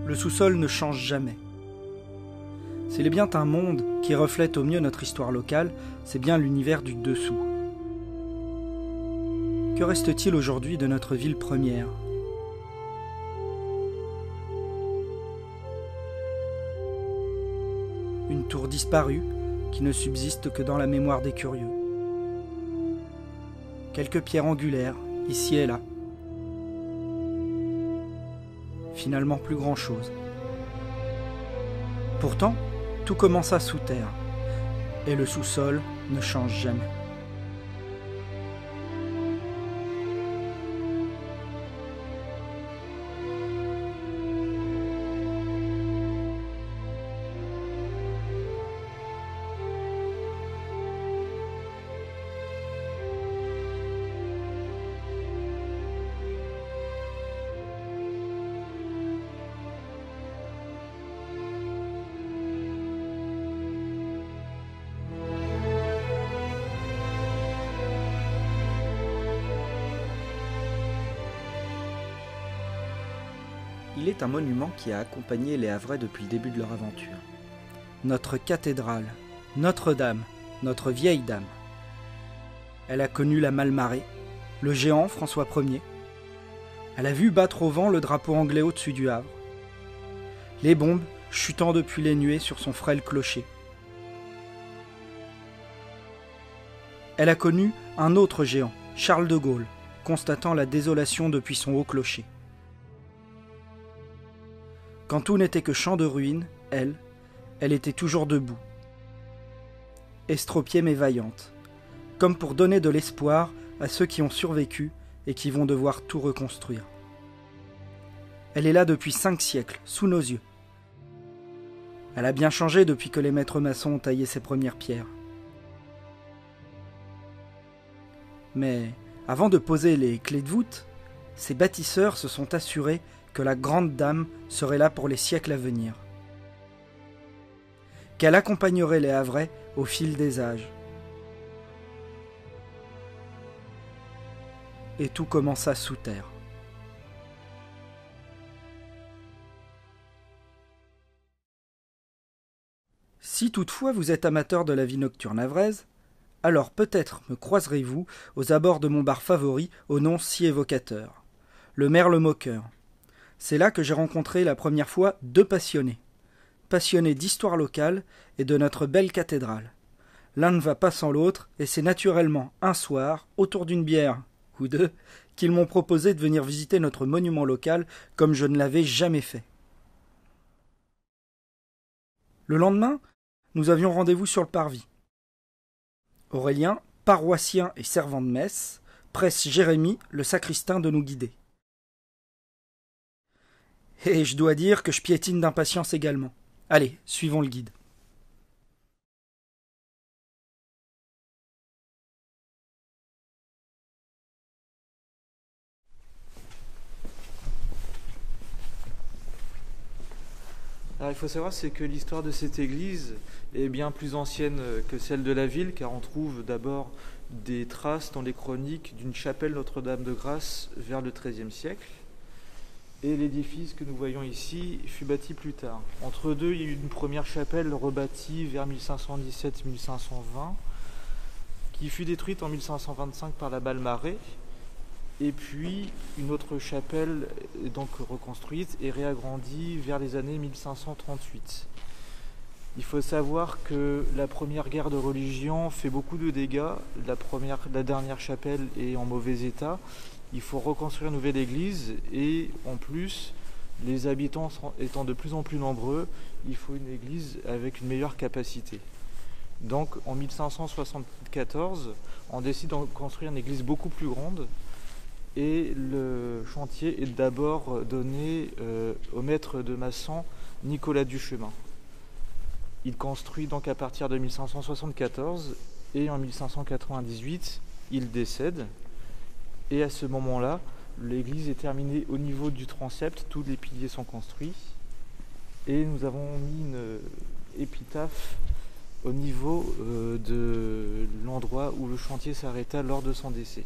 le sous-sol ne change jamais. S'il est bien un monde qui reflète au mieux notre histoire locale, c'est bien l'univers du dessous. Que reste-t-il aujourd'hui de notre ville première ? Une tour disparue qui ne subsiste que dans la mémoire des curieux. Quelques pierres angulaires, ici et là. Finalement plus grand-chose. Pourtant, tout commença sous terre, et le sous-sol ne change jamais. Il est un monument qui a accompagné les Havrais depuis le début de leur aventure. Notre cathédrale, Notre-Dame, notre vieille dame. Elle a connu la Malmarée, le géant François Ier. Elle a vu battre au vent le drapeau anglais au-dessus du Havre. Les bombes chutant depuis les nuées sur son frêle clocher. Elle a connu un autre géant, Charles de Gaulle, constatant la désolation depuis son haut clocher. Quand tout n'était que champ de ruines, elle était toujours debout, estropiée mais vaillante, comme pour donner de l'espoir à ceux qui ont survécu et qui vont devoir tout reconstruire. Elle est là depuis 5 siècles, sous nos yeux. Elle a bien changé depuis que les maîtres maçons ont taillé ses premières pierres. Mais avant de poser les clés de voûte, ces bâtisseurs se sont assurés que la grande dame serait là pour les siècles à venir. Qu'elle accompagnerait les Havrais au fil des âges. Et tout commença sous terre. Si toutefois vous êtes amateur de la vie nocturne havraise, alors peut-être me croiserez-vous aux abords de mon bar favori au nom si évocateur, le Merle Moqueur. C'est là que j'ai rencontré la première fois 2 passionnés d'histoire locale et de notre belle cathédrale. L'un ne va pas sans l'autre, et c'est naturellement un soir, autour d'une bière ou 2, qu'ils m'ont proposé de venir visiter notre monument local comme je ne l'avais jamais fait. Le lendemain, nous avions rendez-vous sur le parvis. Aurélien, paroissien et servant de messe, presse Jérémie, le sacristain, de nous guider. Et je dois dire que je piétine d'impatience également. Allez, suivons le guide. Alors, il faut savoir c'est que l'histoire de cette église est bien plus ancienne que celle de la ville, car on trouve d'abord des traces dans les chroniques d'une chapelle Notre-Dame de Grâce vers le XIIIe siècle. Et l'édifice que nous voyons ici fut bâti plus tard. Entre deux, il y a eu une première chapelle rebâtie vers 1517-1520, qui fut détruite en 1525 par la Malmarée. Et puis une autre chapelle est donc reconstruite et réagrandie vers les années 1538. Il faut savoir que la première guerre de religion fait beaucoup de dégâts. La dernière chapelle est en mauvais état. Il faut reconstruire une nouvelle église et en plus, les habitants étant de plus en plus nombreux, il faut une église avec une meilleure capacité. Donc en 1574, on décide de construire une église beaucoup plus grande et le chantier est d'abord donné au maître de maçon Nicolas Duchemin. Il construit donc à partir de 1574 et en 1598, il décède. Et à ce moment-là, l'église est terminée au niveau du transept, tous les piliers sont construits. Et nous avons mis une épitaphe au niveau de l'endroit où le chantier s'arrêta lors de son décès.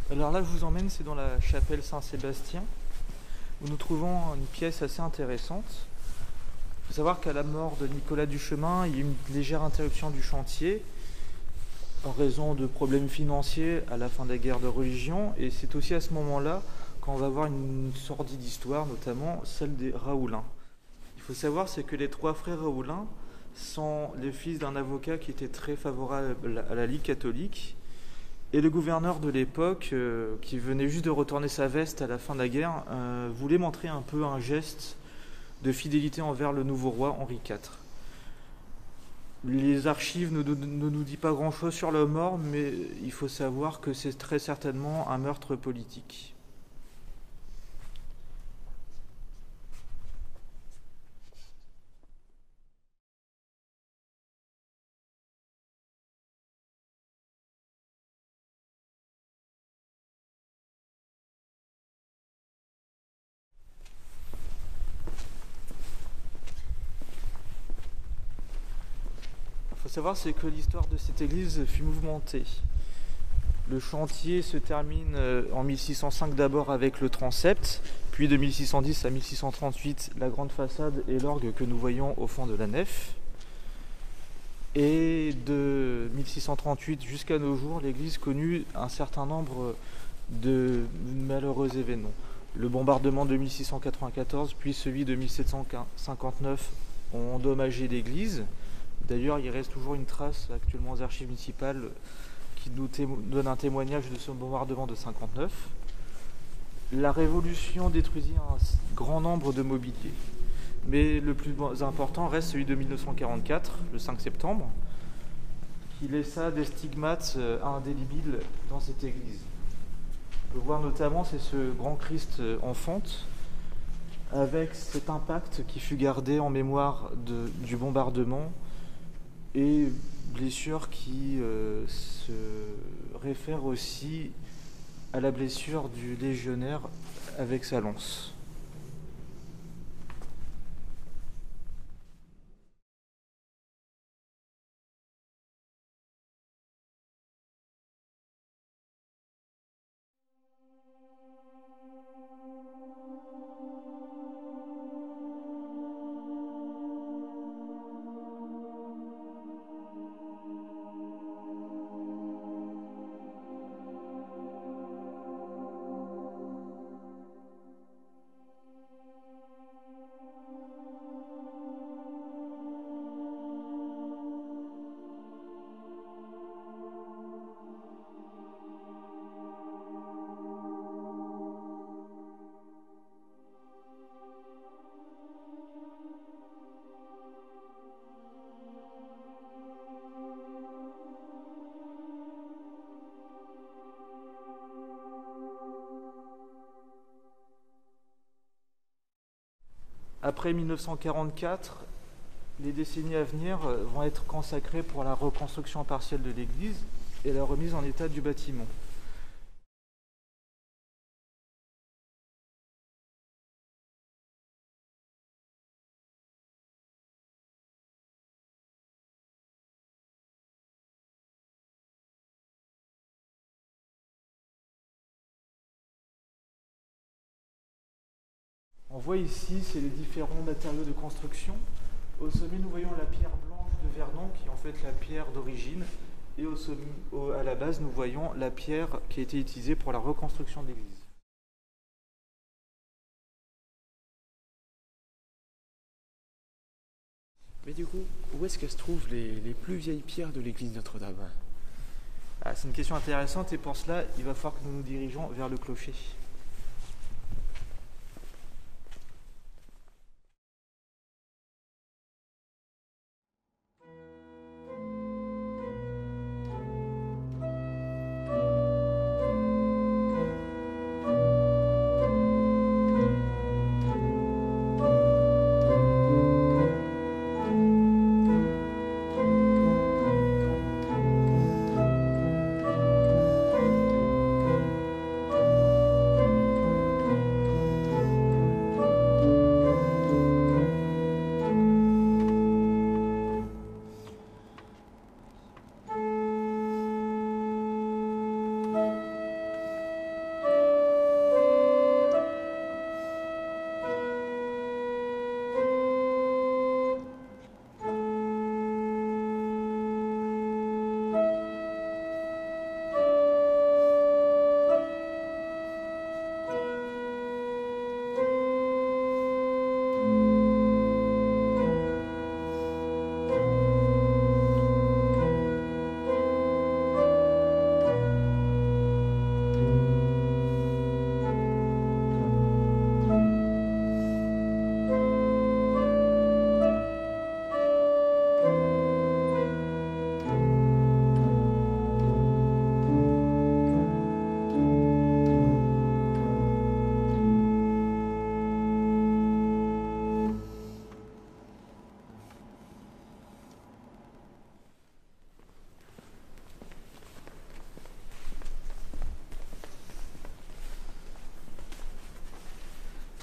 Alors là, je vous emmène, c'est dans la chapelle Saint-Sébastien, où nous trouvons une pièce assez intéressante. Il faut savoir qu'à la mort de Nicolas Duchemin, il y a eu une légère interruption du chantier en raison de problèmes financiers à la fin de la guerre de religion. Et c'est aussi à ce moment-là qu'on va voir une sordide histoire, notamment celle des Raoulins. Il faut savoir, c'est que les trois frères Raoulins sont les fils d'un avocat qui était très favorable à la Ligue catholique. Et le gouverneur de l'époque, qui venait juste de retourner sa veste à la fin de la guerre, voulait montrer un peu un geste de fidélité envers le nouveau roi Henri IV. Les archives ne nous disent pas grand-chose sur la mort, mais il faut savoir que c'est très certainement un meurtre politique. Il faut savoir c'est que l'histoire de cette église fut mouvementée. Le chantier se termine en 1605 d'abord avec le transept, puis de 1610 à 1638 la grande façade et l'orgue que nous voyons au fond de la nef. Et de 1638 jusqu'à nos jours, l'église connut un certain nombre de malheureux événements. Le bombardement de 1694 puis celui de 1759 ont endommagé l'église. D'ailleurs, il reste toujours une trace actuellement aux archives municipales qui nous donne un témoignage de ce bombardement de 59. La Révolution détruisit un grand nombre de mobiliers. Mais le plus important reste celui de 1944, le 5 septembre, qui laissa des stigmates indélébiles dans cette église. On peut voir notamment, c'est ce grand Christ en fonte, avec cet impact qui fut gardé en mémoire du bombardement, et blessure qui se réfère aussi à la blessure du légionnaire avec sa lance. Après 1944, les décennies à venir vont être consacrées pour la reconstruction partielle de l'église et la remise en état du bâtiment. On voit ici, c'est les différents matériaux de construction. Au sommet, nous voyons la pierre blanche de Vernon, qui est en fait la pierre d'origine. Et à la base, nous voyons la pierre qui a été utilisée pour la reconstruction de l'église. Mais du coup, où est-ce que se trouvent les plus vieilles pierres de l'église Notre-Dame? C'est une question intéressante et pour cela, il va falloir que nous nous dirigeons vers le clocher.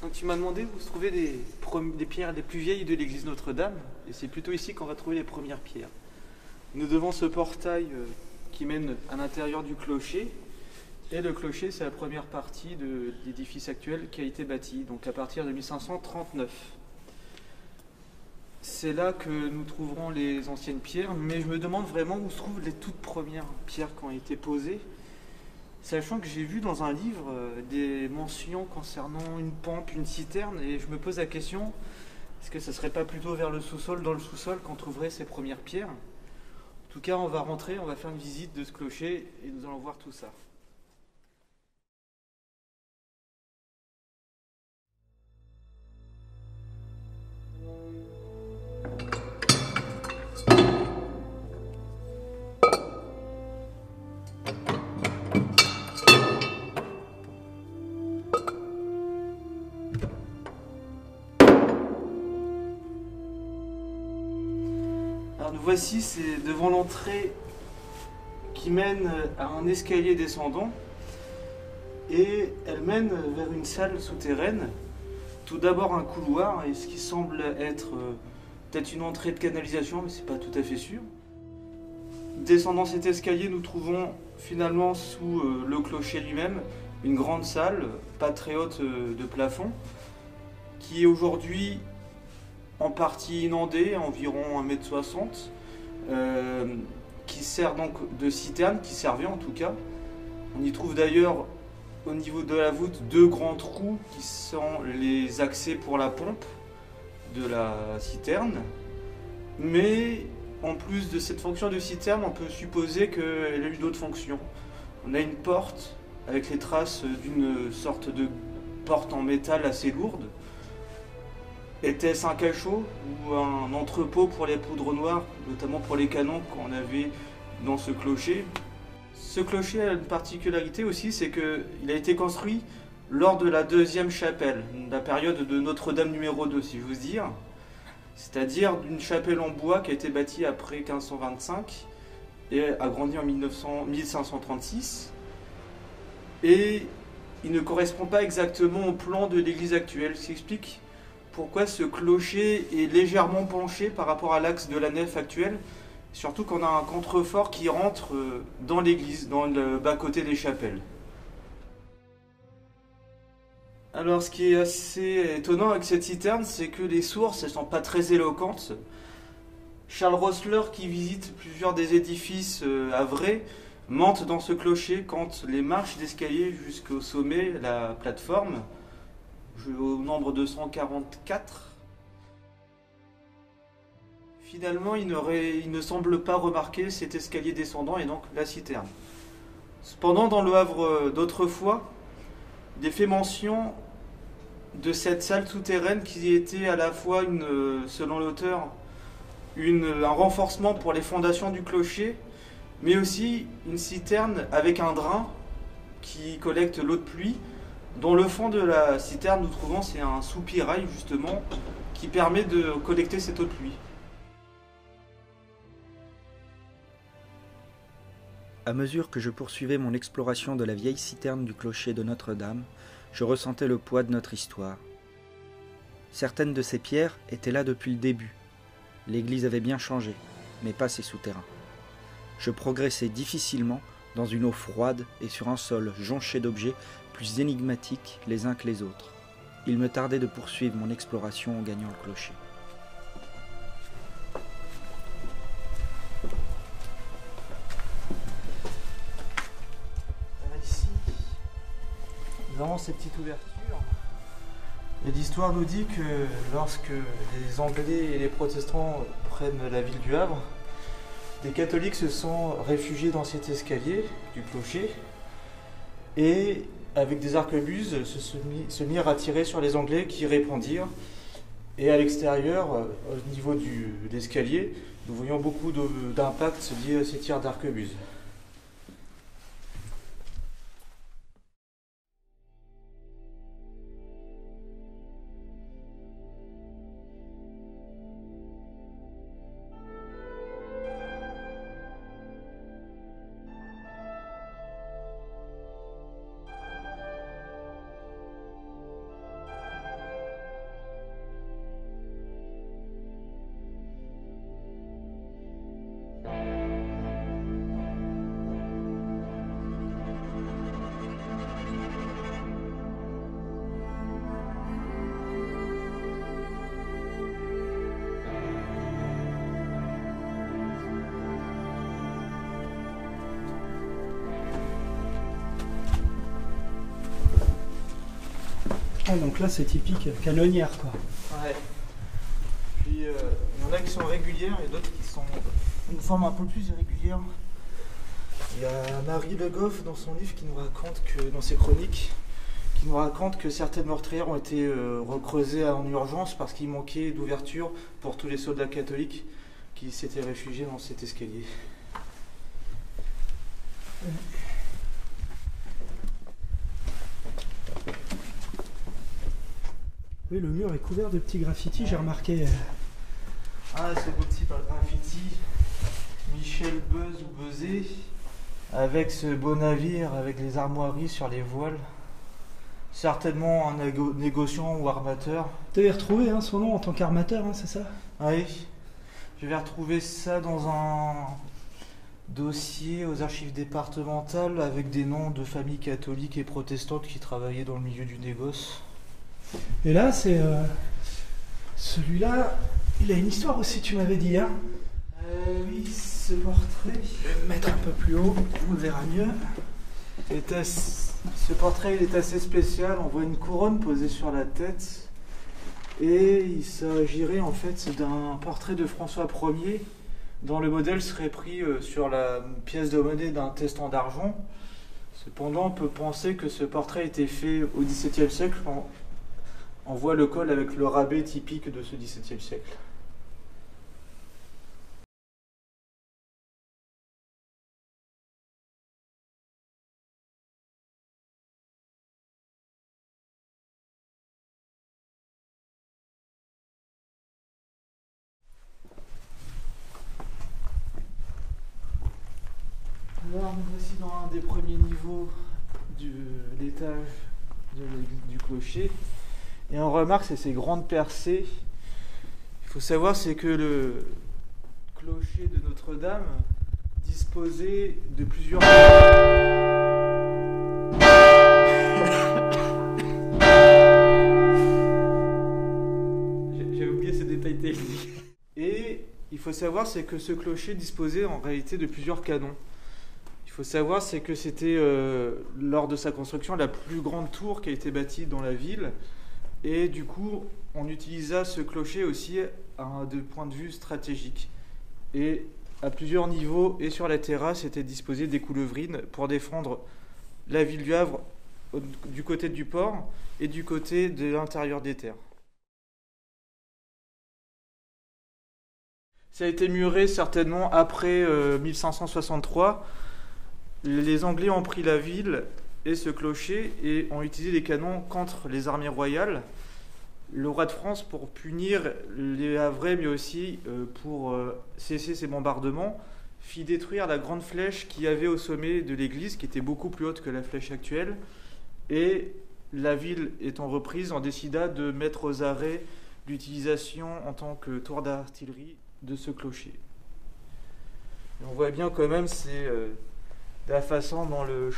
Donc tu m'as demandé où se trouvaient les pierres les plus vieilles de l'église Notre-Dame, et c'est plutôt ici qu'on va trouver les premières pierres. Nous devons ce portail qui mène à l'intérieur du clocher, et le clocher c'est la première partie de l'édifice actuel qui a été bâti, donc à partir de 1539. C'est là que nous trouverons les anciennes pierres, mais je me demande vraiment où se trouvent les toutes premières pierres qui ont été posées. Sachant que j'ai vu dans un livre des mentions concernant une pompe, une citerne, et je me pose la question, est-ce que ça serait pas plutôt vers le sous-sol, dans le sous-sol, qu'on trouverait ces premières pierres? En tout cas, on va rentrer, on va faire une visite de ce clocher, et nous allons voir tout ça. Alors nous voici, c'est devant l'entrée qui mène à un escalier descendant et elle mène vers une salle souterraine. Tout d'abord un couloir et ce qui semble être peut-être une entrée de canalisation, mais c'est pas tout à fait sûr. Descendant cet escalier, nous trouvons finalement sous le clocher lui-même une grande salle, pas très haute de plafond, qui est aujourd'hui en partie inondée, environ 1,60 m, qui sert donc de citerne, qui servait en tout cas. On y trouve d'ailleurs au niveau de la voûte deux grands trous qui sont les accès pour la pompe de la citerne. Mais en plus de cette fonction de citerne, on peut supposer qu'elle a eu d'autres fonctions. On a une porte avec les traces d'une sorte de porte en métal assez lourde. Était-ce un cachot ou un entrepôt pour les poudres noires, notamment pour les canons qu'on avait dans ce clocher? Ce clocher a une particularité aussi, c'est qu'il a été construit lors de la deuxième chapelle, la période de Notre-Dame numéro 2, si j'ose dire. C'est-à-dire d'une chapelle en bois qui a été bâtie après 1525 et agrandie en 1536. Et il ne correspond pas exactement au plan de l'église actuelle, ce qui explique pourquoi ce clocher est légèrement penché par rapport à l'axe de la nef actuelle, surtout qu'on a un contrefort qui rentre dans l'église, dans le bas-côté des chapelles. Alors ce qui est assez étonnant avec cette citerne, c'est que les sources ne sont pas très éloquentes. Charles Rossler, qui visite plusieurs des édifices havrais, mente dans ce clocher quand les marches d'escalier jusqu'au sommet, la plateforme, au nombre de 144. Finalement, il ne semble pas remarquer cet escalier descendant et donc la citerne. Cependant, dans le Havre d'autrefois, il est fait mention de cette salle souterraine qui était à la fois, selon l'auteur, un renforcement pour les fondations du clocher, mais aussi une citerne avec un drain qui collecte l'eau de pluie. Dans le fond de la citerne, nous trouvons, c'est un soupirail justement qui permet de collecter cette eau de pluie. À mesure que je poursuivais mon exploration de la vieille citerne du clocher de Notre-Dame, je ressentais le poids de notre histoire. Certaines de ces pierres étaient là depuis le début. L'église avait bien changé, mais pas ses souterrains. Je progressais difficilement dans une eau froide et sur un sol jonché d'objets plus énigmatiques les uns que les autres. Il me tardait de poursuivre mon exploration en gagnant le clocher. Ici, nous avons cette petite ouverture. Et l'histoire nous dit que lorsque les Anglais et les protestants prennent la ville du Havre, les catholiques se sont réfugiés dans cet escalier du clocher et avec des arquebuses se mirent à tirer sur les Anglais qui répondirent. Et à l'extérieur, au niveau de l'escalier, nous voyons beaucoup d'impacts liés à ces tirs d'arquebuses. Ouais, donc là c'est typique canonnière quoi. Ouais. Puis il y en a qui sont régulières et d'autres qui sont une forme un peu plus irrégulière. Il y a Marie Le Goff dans son livre qui nous raconte que, dans ses chroniques, qui nous raconte que certaines meurtrières ont été recreusées en urgence parce qu'il manquait d'ouverture pour tous les soldats catholiques qui s'étaient réfugiés dans cet escalier. Oui, le mur est couvert de petits graffitis, j'ai remarqué. Ah, ce beau petit graffiti, Michel Beuze ou Beuzé, avec ce beau navire, avec les armoiries sur les voiles. Certainement un négociant ou armateur. Tu avais retrouvé son nom en tant qu'armateur, c'est ça? Oui, je vais retrouver ça dans un dossier aux archives départementales avec des noms de familles catholiques et protestantes qui travaillaient dans le milieu du négoce. Et là, c'est celui-là, il a une histoire aussi, tu m'avais dit, hein? Oui, ce portrait. Je vais me mettre un peu plus haut, on le verra mieux. Ce portrait il est assez spécial. On voit une couronne posée sur la tête. Et il s'agirait en fait d'un portrait de François Ier, dont le modèle serait pris sur la pièce de monnaie d'un testan d'argent. Cependant, on peut penser que ce portrait a été fait au XVIIe siècle. On voit le col avec le rabais typique de ce XVIIe siècle. Alors, nous voici dans un des premiers niveaux de l'étage du clocher. Et on remarque c'est ces grandes percées. Il faut savoir c'est que le clocher de Notre-Dame disposait de plusieurs... J'avais oublié ce détail technique. Et il faut savoir c'est que ce clocher disposait en réalité de plusieurs canons. Il faut savoir c'est que c'était lors de sa construction la plus grande tour qui a été bâtie dans la ville. Et du coup, on utilisa ce clocher aussi de point de vue stratégique. Et à plusieurs niveaux et sur la terrasse étaient disposées des coulevrines pour défendre la ville du Havre du côté du port et du côté de l'intérieur des terres. Ça a été muré certainement après 1563. Les Anglais ont pris la ville et ce clocher et ont utilisé des canons contre les armées royales. Le roi de France, pour punir les Havrais, mais aussi pour cesser ses bombardements, fit détruire la grande flèche qu'il y avait au sommet de l'église, qui était beaucoup plus haute que la flèche actuelle. Et la ville étant reprise, on décida de mettre aux arrêts l'utilisation en tant que tour d'artillerie de ce clocher. Et on voit bien quand même c'est la façon dont le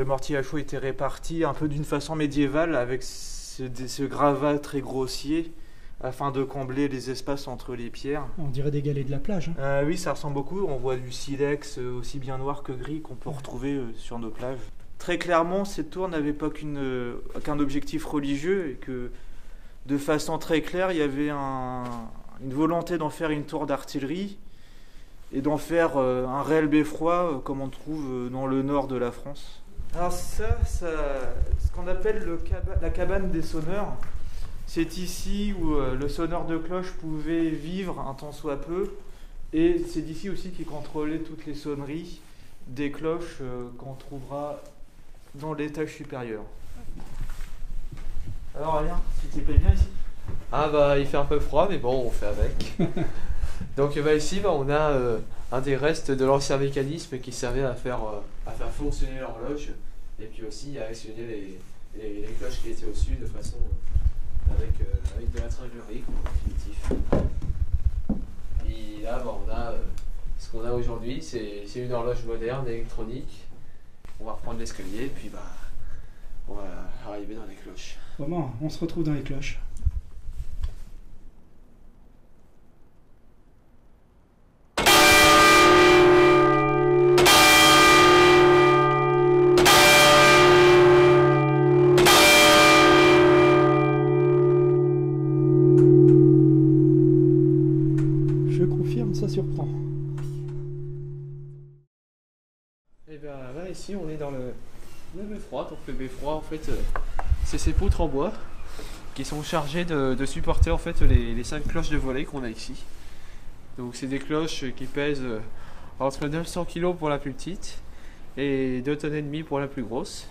mortier à chaux était réparti un peu d'une façon médiévale avec ce gravat très grossier afin de combler les espaces entre les pierres. On dirait des galets de la plage. Hein. Oui, ça ressemble beaucoup. On voit du silex aussi bien noir que gris qu'on peut retrouver sur nos plages. Très clairement, cette tour n'avait pas qu'un objectif religieux et que de façon très claire, il y avait une volonté d'en faire une tour d'artillerie et d'en faire un réel beffroi comme on trouve dans le nord de la France. Alors ça ce qu'on appelle la cabane des sonneurs, c'est ici où le sonneur de cloche pouvait vivre un tant soit peu, et c'est d'ici aussi qu'il contrôlait toutes les sonneries des cloches qu'on trouvera dans l'étage supérieur. Alors Alain, tu t'y plais bien ici? Ah bah il fait un peu froid mais bon on fait avec. Donc ici on a un des restes de l'ancien mécanisme qui servait à faire fonctionner l'horloge et puis aussi à actionner les cloches qui étaient au-dessus de façon avec de la tringlerie en définitif. Et là on a ce qu'on a aujourd'hui, c'est une horloge moderne électronique. On va reprendre l'escalier et puis on va arriver dans les cloches. Bon, on se retrouve dans les cloches. ben là, ici, on est dans le beffroi. Donc le beffroi, en fait, c'est ces poutres en bois qui sont chargées de supporter en fait les 5 cloches de volet qu'on a ici. Donc c'est des cloches qui pèsent entre 900 kg pour la plus petite et 2,5 tonnes pour la plus grosse.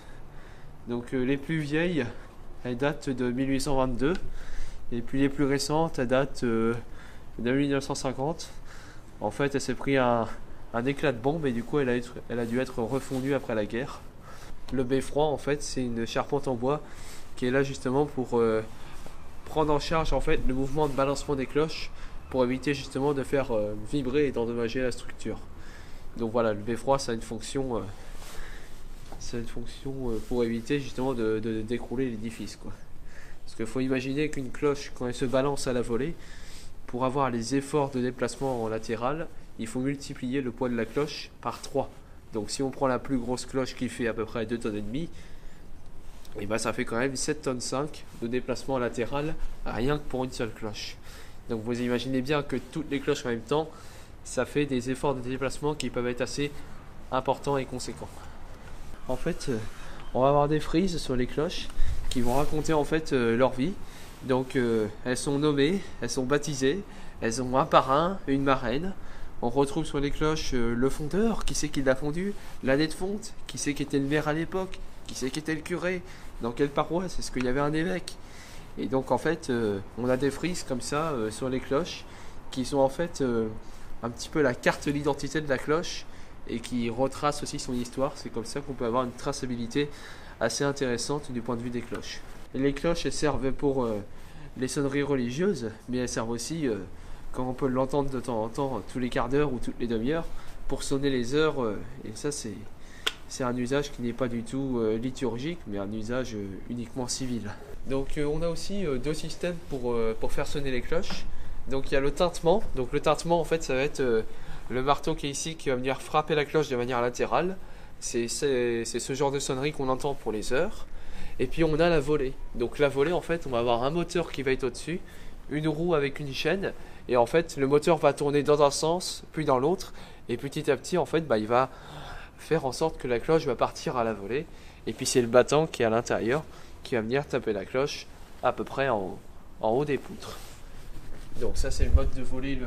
Donc les plus vieilles, elles datent de 1822 et puis les plus récentes, elles datent de 1950. En fait, elle s'est pris un éclat de bombe et du coup elle a dû être refondue après la guerre. Le beffroi, en fait, c'est une charpente en bois qui est là justement pour prendre en charge en fait le mouvement de balancement des cloches pour éviter justement de faire vibrer et d'endommager la structure. Donc voilà, le beffroi, ça a une fonction, pour éviter justement de décrouler l'édifice, quoi. Parce qu'il faut imaginer qu'une cloche, quand elle se balance à la volée, pour avoir les efforts de déplacement en latéral, il faut multiplier le poids de la cloche par 3. Donc si on prend la plus grosse cloche qui fait à peu près 2,5 tonnes, et ben ça fait quand même 7,5 tonnes de déplacement latéral, rien que pour une seule cloche. Donc vous imaginez bien que toutes les cloches en même temps, ça fait des efforts de déplacement qui peuvent être assez importants et conséquents. En fait, on va avoir des frises sur les cloches qui vont raconter en fait leur vie. Donc elles sont nommées, elles sont baptisées, elles ont un parrain, une marraine. On retrouve sur les cloches le fondeur, qui c'est qui l'a fondu, l'année de fonte, qui c'est qui était le maire à l'époque, qui c'est qui était le curé, dans quelle paroisse, est-ce qu'il y avait un évêque. Et donc en fait, on a des frises comme ça sur les cloches, qui sont en fait un petit peu la carte d'identité de la cloche, et qui retracent aussi son histoire. C'est comme ça qu'on peut avoir une traçabilité assez intéressante du point de vue des cloches. Et les cloches, elles servent pour les sonneries religieuses, mais elles servent aussi, quand on peut l'entendre de temps en temps, tous les quarts d'heure ou toutes les demi-heures, pour sonner les heures. Et ça, c'est un usage qui n'est pas du tout liturgique, mais un usage uniquement civil. Donc on a aussi 2 systèmes pour faire sonner les cloches. Donc il y a le tintement. Donc le tintement, en fait, ça va être le marteau qui est ici, qui va venir frapper la cloche de manière latérale. C'est ce genre de sonnerie qu'on entend pour les heures. Et puis on a la volée. Donc la volée, en fait, on va avoir un moteur qui va être au-dessus, une roue avec une chaîne, et en fait le moteur va tourner dans un sens, puis dans l'autre, et petit à petit, en fait, il va faire en sorte que la cloche va partir à la volée. Et puis c'est le battant qui est à l'intérieur qui va venir taper la cloche à peu près en haut des poutres. Donc ça, c'est le mode de volée,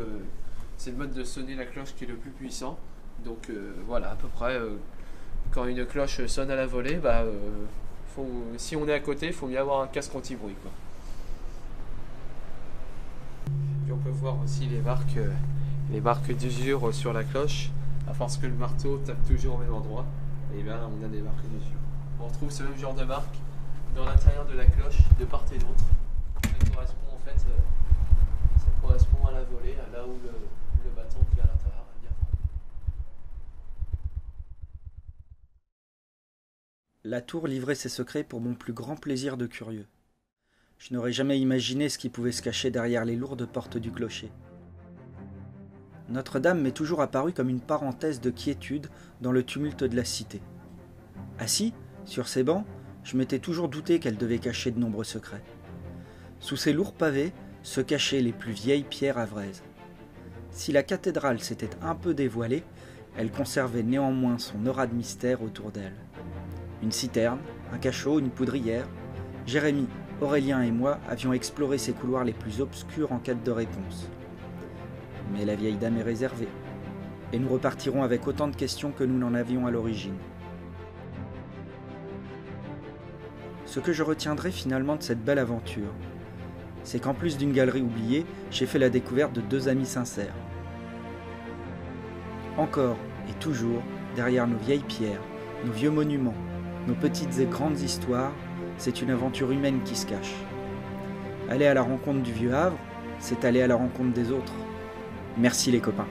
c'est le mode de sonner la cloche qui est le plus puissant. Donc voilà, à peu près quand une cloche sonne à la volée, si on est à côté, il faut mieux avoir un casque anti-bruit, quoi. Puis on peut voir aussi les marques d'usure sur la cloche. À force que le marteau tape toujours au même endroit, et bien on a des marques d'usure. On retrouve ce même genre de marque dans l'intérieur de la cloche, de part et d'autre. Ça correspond en fait, à la volée, à là où le bâton qui est à l'intérieur va venir. La tour livrait ses secrets pour mon plus grand plaisir de curieux. Je n'aurais jamais imaginé ce qui pouvait se cacher derrière les lourdes portes du clocher. Notre-Dame m'est toujours apparue comme une parenthèse de quiétude dans le tumulte de la cité. Assis, sur ses bancs, je m'étais toujours douté qu'elle devait cacher de nombreux secrets. Sous ces lourds pavés se cachaient les plus vieilles pierres havraises. Si la cathédrale s'était un peu dévoilée, elle conservait néanmoins son aura de mystère autour d'elle. Une citerne, un cachot, une poudrière. Jérémie, Aurélien et moi avions exploré ces couloirs les plus obscurs en quête de réponses. Mais la vieille dame est réservée, et nous repartirons avec autant de questions que nous n'en avions à l'origine. Ce que je retiendrai finalement de cette belle aventure, c'est qu'en plus d'une galerie oubliée, j'ai fait la découverte de 2 amis sincères. Encore et toujours, derrière nos vieilles pierres, nos vieux monuments, nos petites et grandes histoires, c'est une aventure humaine qui se cache. Aller à la rencontre du vieux Havre, c'est aller à la rencontre des autres. Merci les copains.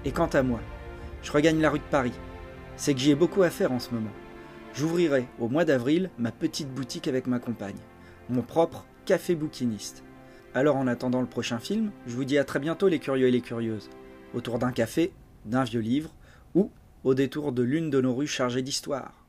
Et quant à moi, je regagne la rue de Paris. C'est que j'y ai beaucoup à faire en ce moment. J'ouvrirai, au mois d'avril, ma petite boutique avec ma compagne. Mon propre café bouquiniste. Alors en attendant le prochain film, je vous dis à très bientôt les curieux et les curieuses. Autour d'un café, d'un vieux livre, ou au détour de l'une de nos rues chargées d'histoire.